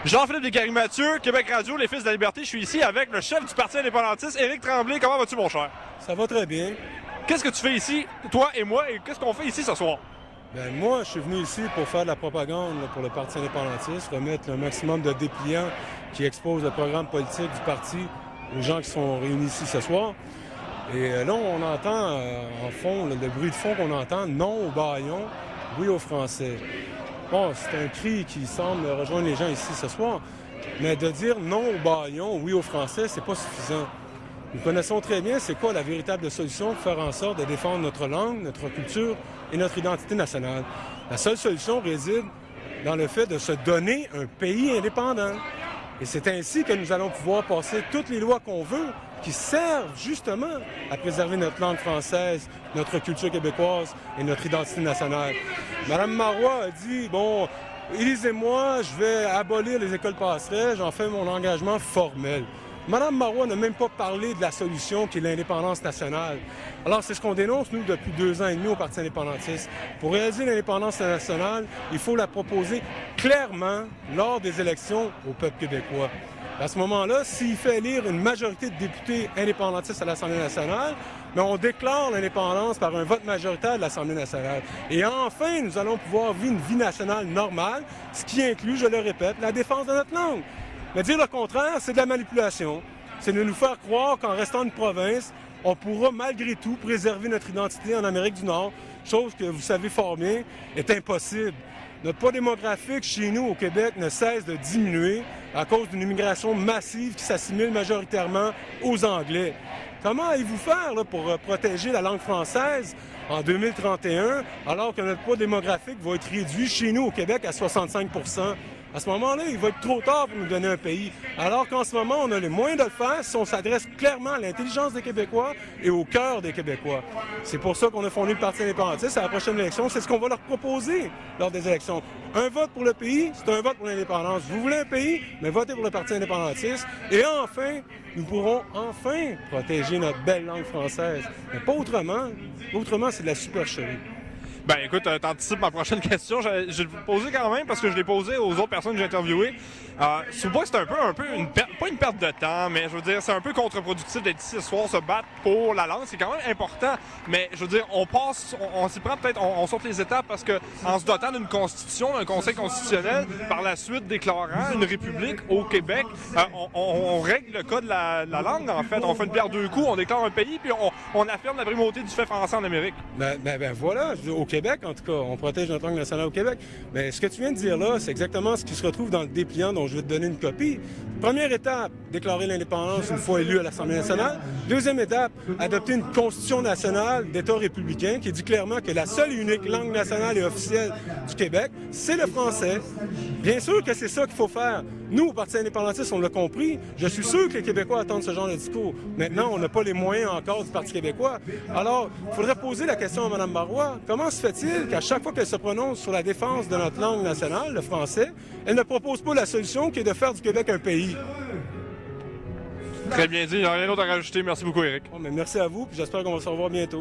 Jean-Philippe Descaries-Mathieu, Québec Radio, les Fils de la Liberté. Je suis ici avec le chef du Parti indépendantiste, Éric Tremblay. Comment vas-tu, mon cher? Ça va très bien. Qu'est-ce que tu fais ici, toi et moi, et qu'est-ce qu'on fait ici ce soir? Ben, moi, je suis venu ici pour faire de la propagande là, pour le Parti indépendantiste, remettre le maximum de dépliants qui exposent le programme politique du parti aux gens qui sont réunis ici ce soir. Et là, on entend en fond, le bruit de fond qu'on entend, non au bâillon, oui aux Français. Bon, c'est un cri qui semble rejoindre les gens ici ce soir, mais de dire non au bâillon, oui aux Français, c'est pas suffisant. Nous connaissons très bien c'est quoi la véritable solution pour faire en sorte de défendre notre langue, notre culture et notre identité nationale. La seule solution réside dans le fait de se donner un pays indépendant. Et c'est ainsi que nous allons pouvoir passer toutes les lois qu'on veut qui servent justement à préserver notre langue française, notre culture québécoise et notre identité nationale. Madame Marois a dit, bon, élisez-moi, je vais abolir les écoles passerelles, j'en fais mon engagement formel. Madame Marois n'a même pas parlé de la solution qui est l'indépendance nationale. Alors, c'est ce qu'on dénonce, nous, depuis 2 ans et demi au Parti indépendantiste. Pour réaliser l'indépendance nationale, il faut la proposer clairement lors des élections au peuple québécois. À ce moment-là, s'il fait élire une majorité de députés indépendantistes à l'Assemblée nationale, mais on déclare l'indépendance par un vote majoritaire de l'Assemblée nationale. Et enfin, nous allons pouvoir vivre une vie nationale normale, ce qui inclut, je le répète, la défense de notre langue. Mais dire le contraire, c'est de la manipulation. C'est de nous faire croire qu'en restant une province, on pourra malgré tout préserver notre identité en Amérique du Nord, chose que vous savez fort bien est impossible. Notre poids démographique chez nous au Québec ne cesse de diminuer à cause d'une immigration massive qui s'assimile majoritairement aux Anglais. Comment allez-vous faire là, pour protéger la langue française en 2031 alors que notre poids démographique va être réduit chez nous au Québec à 65 %? À ce moment-là, il va être trop tard pour nous donner un pays. Alors qu'en ce moment, on a les moyens de le faire si on s'adresse clairement à l'intelligence des Québécois et au cœur des Québécois. C'est pour ça qu'on a fondé le Parti indépendantiste. À la prochaine élection, c'est ce qu'on va leur proposer lors des élections. Un vote pour le pays, c'est un vote pour l'indépendance. Vous voulez un pays, mais votez pour le Parti indépendantiste. Et enfin, nous pourrons enfin protéger notre belle langue française. Mais pas autrement. Autrement, c'est de la supercherie. Ben écoute, t'anticipes ma prochaine question. Je vais le poser quand même parce que je l'ai posé aux autres personnes que j'ai interviewées. Je vois que c'est un peu pas une perte de temps, mais je veux dire, c'est un peu contre-productif d'être ici ce soir, se battre pour la langue. C'est quand même important, mais je veux dire, on s'y prend peut-être, on saute les étapes parce que en se dotant d'une constitution, d'un conseil constitutionnel, par la suite déclarant une république au Québec, on règle le cas de la langue en fait. On fait une pierre deux coups, on déclare un pays, puis on affirme la primauté du fait français en Amérique. Ben voilà, au Québec, en tout cas, on protège notre langue nationale au Québec. Mais ce que tu viens de dire là, c'est exactement ce qui se retrouve dans le dépliant dont je vais te donner une copie. Première étape, déclarer l'indépendance une fois élu à l'Assemblée nationale. Deuxième étape, adopter une constitution nationale d'État républicain qui dit clairement que la seule et unique langue nationale et officielle du Québec, c'est le français. Bien sûr que c'est ça qu'il faut faire. Nous, au Parti indépendantiste, on l'a compris. Je suis sûr que les Québécois attendent ce genre de discours. Maintenant, on n'a pas les moyens encore du Parti québécois. Alors, il faudrait poser la question à Mme Marois. Comment se fait-il qu'à chaque fois qu'elle se prononce sur la défense de notre langue nationale, le français, elle ne propose pas la solution qui est de faire du Québec un pays? Très bien dit, il n'y a rien d'autre à rajouter. Merci beaucoup, Éric. Bon, mais merci à vous, puis j'espère qu'on va se revoir bientôt.